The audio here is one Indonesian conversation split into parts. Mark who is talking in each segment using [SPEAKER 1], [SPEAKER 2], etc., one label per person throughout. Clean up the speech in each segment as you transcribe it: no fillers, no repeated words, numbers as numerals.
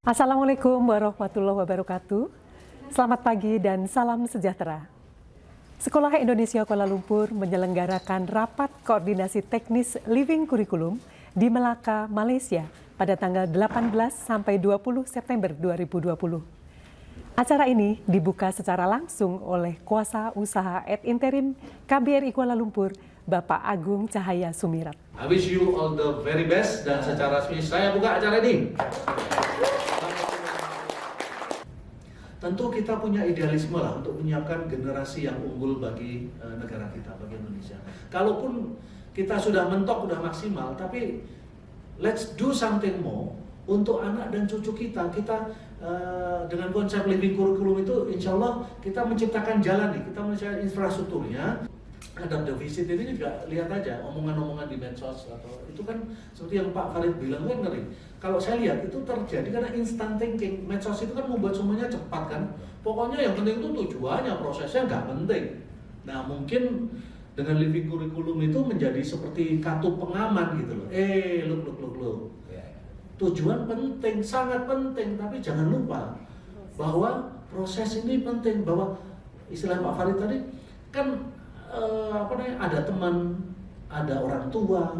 [SPEAKER 1] Assalamualaikum warahmatullahi wabarakatuh. Selamat pagi dan salam sejahtera. Sekolah Indonesia Kuala Lumpur menyelenggarakan rapat koordinasi teknis Living Curriculum di Melaka, Malaysia pada tanggal 18 sampai 20 September 2020. Acara ini dibuka secara langsung oleh Kuasa Usaha ad interim KBRI Kuala Lumpur, Bapak Agung Cahaya Sumirat.
[SPEAKER 2] I wish you all the very best dan secara resmi saya buka acara ini. Tentu kita punya idealisme lah untuk menyiapkan generasi yang unggul bagi negara kita, bagi Indonesia. Kalaupun kita sudah mentok, sudah maksimal, tapi let's do something more untuk anak dan cucu kita. Kita dengan konsep living curriculum itu, insya Allah kita menciptakan jalan nih, kita menciptakan infrastrukturnya. Ada defisit ini juga lihat aja omongan-omongan di medsos atau itu kan seperti yang Pak Farid bilang kan ngeri. Kalau saya lihat itu terjadi karena instant thinking. Medsos itu kan membuat semuanya cepat kan. Pokoknya yang penting itu tujuannya, prosesnya nggak penting. Nah mungkin dengan living curriculum itu menjadi seperti kartu pengaman gitu loh. Look. Tujuan penting, sangat penting, tapi jangan lupa bahwa proses ini penting. Bahwa istilah Pak Farid tadi kan ada teman, ada orang tua,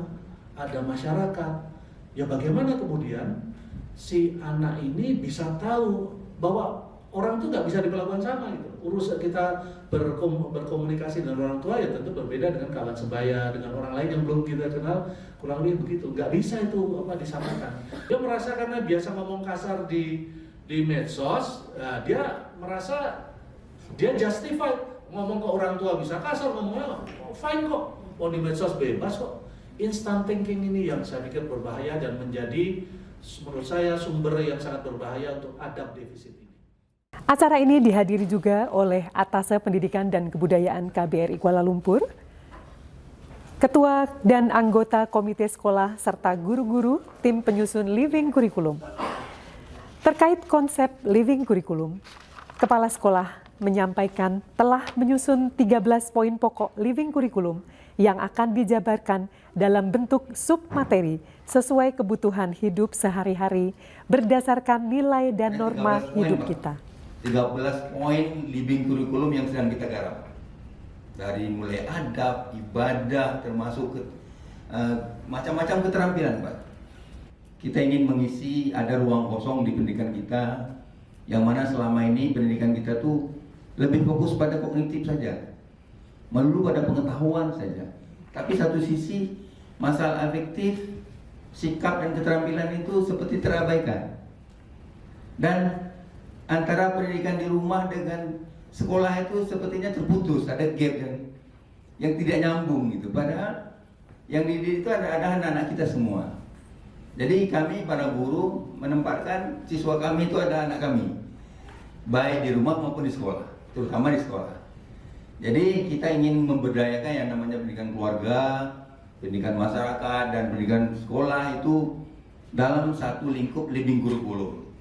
[SPEAKER 2] ada masyarakat. Ya bagaimana kemudian si anak ini bisa tahu bahwa orang itu nggak bisa diperlakukan sama gitu. Urusan kita berkomunikasi dengan orang tua ya tentu berbeda dengan kawan sebaya, dengan orang lain yang belum kita kenal, kurang lebih begitu. Nggak bisa itu disamakan. Dia merasa karena biasa ngomong kasar di medsos, dia merasa dia justified. Ngomong ke orang tua bisa kasar, ngomongnya fine kok, mau di medsos bebas kok. Instant thinking ini yang saya pikir berbahaya dan menjadi menurut saya sumber yang sangat berbahaya untuk adab defisit ini.
[SPEAKER 1] Acara ini dihadiri juga oleh Atase Pendidikan dan Kebudayaan KBRI Kuala Lumpur, Ketua dan anggota Komite Sekolah serta guru-guru tim penyusun Living Curriculum. Terkait konsep Living Curriculum, Kepala Sekolah menyampaikan telah menyusun 13 poin pokok Living Curriculum yang akan dijabarkan dalam bentuk submateri sesuai kebutuhan hidup sehari-hari berdasarkan nilai dan norma hidup kita.
[SPEAKER 3] 13 poin Living Curriculum yang sedang kita garap. Dari mulai adab, ibadah, termasuk macam-macam keterampilan, Pak. Kita ingin mengisi ada ruang kosong di pendidikan kita, yang mana selama ini pendidikan kita tuh lebih fokus pada kognitif saja, melulu pada pengetahuan saja. Tapi satu sisi masalah afektif, sikap dan keterampilan itu seperti terabaikan. Dan antara pendidikan di rumah dengan sekolah itu sepertinya terputus, ada gap yang tidak nyambung gitu. Padahal yang dididik itu ada anak-anak kita semua. Jadi kami para guru menempatkan siswa kami itu ada anak kami, baik di rumah maupun di sekolah, terutama di sekolah. Jadi kita ingin memberdayakan yang namanya pendidikan keluarga, pendidikan masyarakat, dan pendidikan sekolah itu dalam satu lingkup Living Curriculum.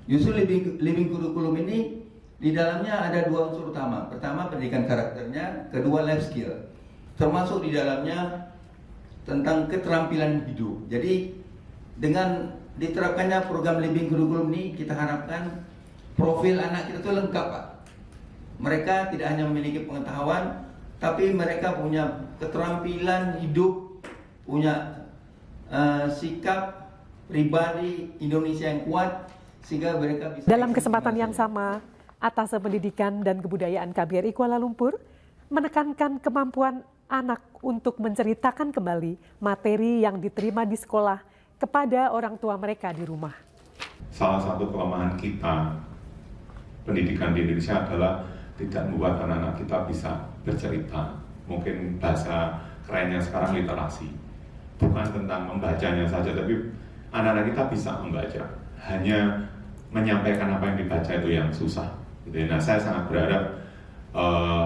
[SPEAKER 3] Justru living Curriculum ini di dalamnya ada dua unsur utama. Pertama pendidikan karakternya, kedua life skill. Termasuk di dalamnya tentang keterampilan hidup. Jadi dengan diterapkannya program Living Curriculum ini kita harapkan profil anak kita itu lengkap, Pak. Mereka tidak hanya memiliki pengetahuan, tapi mereka punya keterampilan hidup, punya sikap pribadi Indonesia yang kuat, sehingga mereka bisa.
[SPEAKER 1] Dalam kesempatan yang sama, Atase Pendidikan dan Kebudayaan KBRI Kuala Lumpur menekankan kemampuan anak untuk menceritakan kembali materi yang diterima di sekolah kepada orang tua mereka di rumah.
[SPEAKER 4] Salah satu kelemahan kita pendidikan di Indonesia adalah tidak membuat anak-anak kita bisa bercerita. Mungkin bahasa kerennya sekarang literasi. Bukan tentang membacanya saja, tapi anak-anak kita bisa membaca. Hanya menyampaikan apa yang dibaca itu yang susah. Nah, saya sangat berharap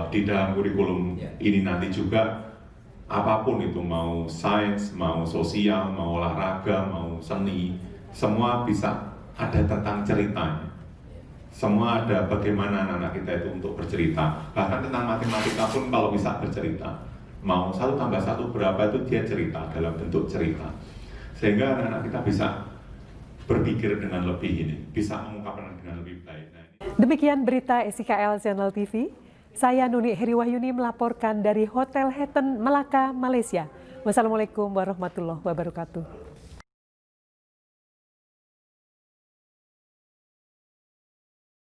[SPEAKER 4] di dalam kurikulum ini nanti juga apapun itu, mau sains, mau sosial, mau olahraga, mau seni, semua bisa ada tentang ceritanya. Semua ada bagaimana anak-anak kita itu untuk bercerita. Bahkan tentang matematika pun kalau bisa bercerita. Mau 1 tambah 1 berapa itu dia cerita dalam bentuk cerita. Sehingga anak-anak kita bisa berpikir dengan lebih ini, bisa mengungkapkan dengan lebih baik. Nah,
[SPEAKER 1] Demikian berita SIKL Channel TV. Saya Nuni Heriwahyuni melaporkan dari Hotel Hilton Melaka, Malaysia. Wassalamualaikum warahmatullahi wabarakatuh.